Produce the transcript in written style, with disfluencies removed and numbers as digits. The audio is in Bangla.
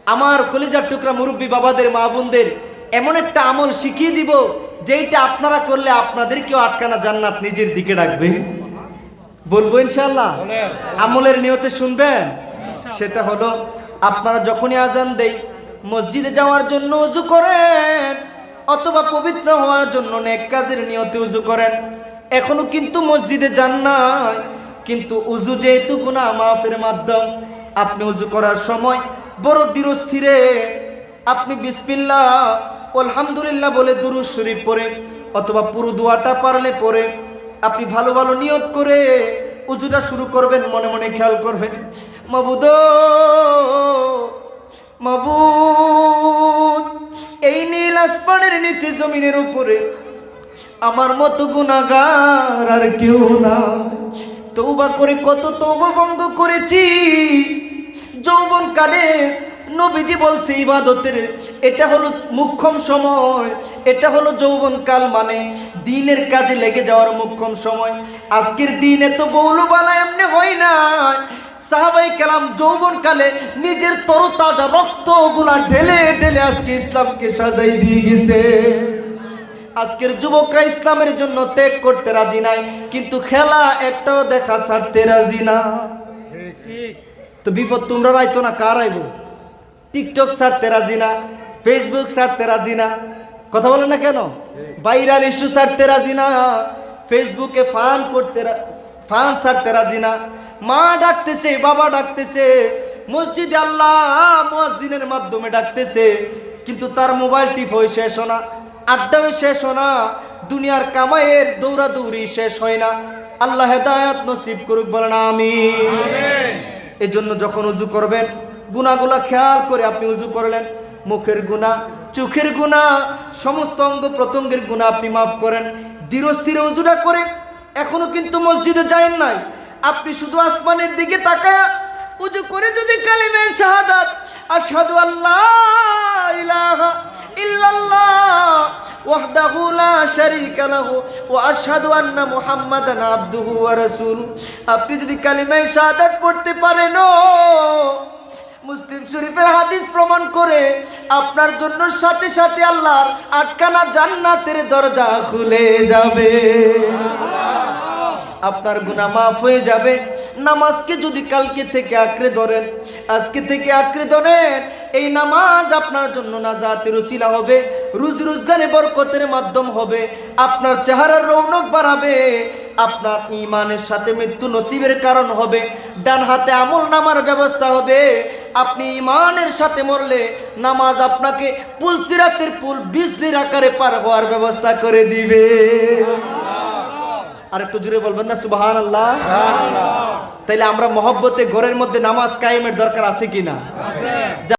আমার কলিজার টুকরা মুরব্বী বাবাদের, মা বোনদের এমন একটা আমল শিখিয়ে দিব যেটা আপনারা করলে আপনাদেরকেও আটকানা জান্নাত নিজের দিকে ডাকবে। বলবো ইনশাআল্লাহ। আমলের নিয়তে শুনবেন। সেটা হলো, আপনারা যখনই আজান দেই মসজিদে যাওয়ার জন্য ওযু করেন অথবা পবিত্র হওয়ার জন্য নেক কাজের নিয়তে ওযু করেন। এখনো কিন্তু মসজিদে যান নাই, কিন্তু ওযু যেহেতু গুনাহ মাফের মাধ্যম, আপনি ওযু করার সময় বড় ধীরস্থিরে আপনি বিসমিল্লাহ আলহামদুলিল্লাহ বলে দুরূদ শরীফ পড়ে অথবা পুরো দোয়াটা পারলে পড়ে আপনি ভালো ভালো নিয়ত করে উযুটা শুরু করবেন। মনে মনে খেয়াল করবেন, মাবুদ মাবুদ, এই নীল আসমানের নিচে জমিনের উপরে আমার মতো গুনাহগার আর কেউ না। তওবা করে কত তওবা বন্ধ করেছি। যৌবনকালে নবীজি বলছে ইবাদতের এটা হলো মুখ্যম সময়, এটা হলো যৌবনকাল, মানে দিনের কাজে লেগে যাওয়ার মুখ্যম সময়। আজকের দিনে তো বৌলবালা এমনি হয় না। সাহাবায়ে কেরাম যৌবনকালে নিজের তরতাজা রক্তগুলা ঢেলে ঢেলে আজকে ইসলামকে সাজাই দিয়ে গেছে। আজকের যুবকরা ইসলামের জন্য ত্যাগ করতে রাজি নাই, কিন্তু খেলা একটাও দেখা ছাড়তে রাজি না। তো বিপদ তোমরা রাইতো না, কার আইব? টিকটক ছাড়তে রাজি না, ফেসবুক ছাড়তে রাজি না, কথা বলেন না কেন? ভাইরাল ইস্যু ছাড়তে রাজি না, ফেসবুকে ফান ছাড়তে রাজি না। মা ডাকতেছে, বাবা ডাকতেছে, মসজিদে আল্লাহ মুয়াজ্জিনের মাধ্যমে ডাকতেছে, কিন্তু তার মোবাইল টিপই শেষ হয় না, আড্ডাও শেষ হয় না, দুনিয়ার কামাইয়ের দৌড়াদৌড়ি শেষ হয় না। আল্লাহ হেদায়েত নসিব করুক, বলেন আমিন। এই জন্য যখন উযু করবেন গুনাহগুলা খেয়াল করে আপনি উযু করলেন। মুখের গুনাহ, চোখের গুনাহ, সমস্ত অঙ্গ প্রত্যঙ্গের গুনাহ আপনি মাফ করেন। ধীরস্থিরে উযুটা করে এখনো কিন্তু মসজিদে যায়েন নাই, আপনি শুধু আসমানের দিকে তাকায়া উযু করে যদি কালিমা শাহাদাত আশহাদু আল্লা ইলাহা ইল্লাল্লাহ ওয়াহদাহু লা শারীকা লাহু ওয়া আশহাদু আন্না মুহাম্মাদান আবদুহু ওয়া রাসূলুহু, আপনি যদি কালিমা শাহাদাত পড়তে পারেন, মুসলিম শরীফের হাদিস প্রমাণ করে আপনার জন্য সাথে সাথে আল্লাহর আটকানা জান্নাতের দরজা খুলে যাবে, আপনার গুনাহ মাফ হয়ে যাবে। নামাজকে যদি কালকে থেকে আঁকড়ে ধরেন, আজকে থেকে আঁকড়ে ধরেন, এই নামাজ আপনার জন্য নাজাতের উসিলা হবে, রুজি রোজগারে বরকতের মাধ্যম হবে, আপনার চেহারার রৌনক বাড়াবে, আপনার ঈমানের সাথে মৃত্যু নসিবের কারণ হবে, ডান হাতে আমল নামার ব্যবস্থা হবে। আপনি ঈমানের সাথে মরলে নামাজ আপনাকে পুলসিরাতের পুল বিজলির আকারে পার হওয়ার ব্যবস্থা করে দিবে। আর একটু জোরে বলবেন না সুবহানাল্লাহ। তাইলে আমরা মহব্বতে ঘরের মধ্যে নামাজ কায়েমের দরকার আছে কিনা?